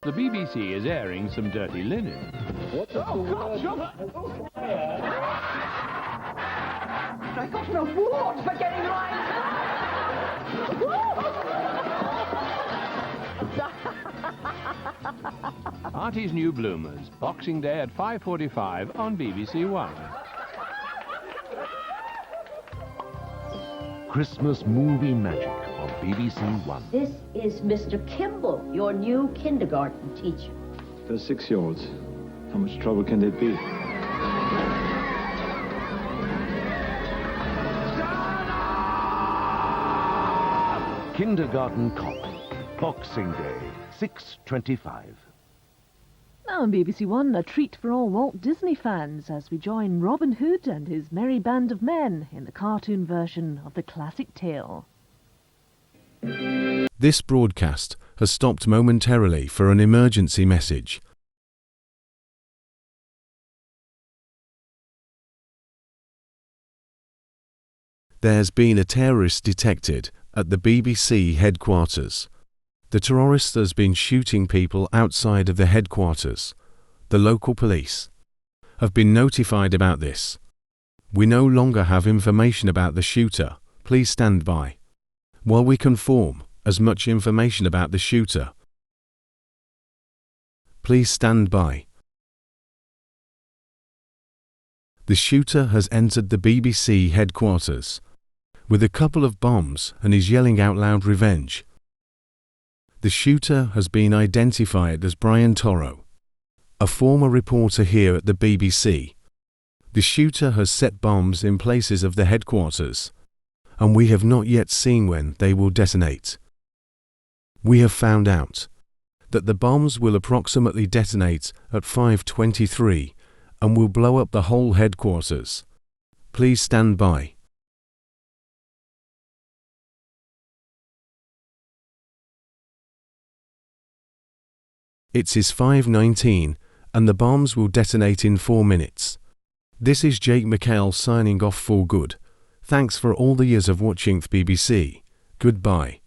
The BBC is airing some dirty linen. I got an award for getting right. Artie's New Bloomers, Boxing Day at 5:45 on BBC One. Christmas movie magic on BBC One. This is Mr. Kimball, your new kindergarten teacher. For 6-year-olds, how much trouble can they be? Kindergarten Cop. Boxing Day, 6:25. Now on BBC One, a treat for all Walt Disney fans as we join Robin Hood and his merry band of men in the cartoon version of the classic tale. This broadcast has stopped momentarily for an emergency message. There's been a terrorist detected at the BBC headquarters. The terrorist has been shooting people outside of the headquarters. The local police have been notified about this. We no longer have information about the shooter. Please stand by while we confirm as much information about the shooter. Please stand by. The shooter has entered the BBC headquarters with a couple of bombs and is yelling out loud revenge. The shooter has been identified as Brian Toro, a former reporter here at the BBC. The shooter has set bombs in places of the headquarters, and we have not yet seen when they will detonate. We have found out that the bombs will approximately detonate at 5:23 and will blow up the whole headquarters. Please stand by. It is 5:19 and the bombs will detonate in 4 minutes. This is Jake McHale signing off for good. Thanks for all the years of watching the BBC. Goodbye.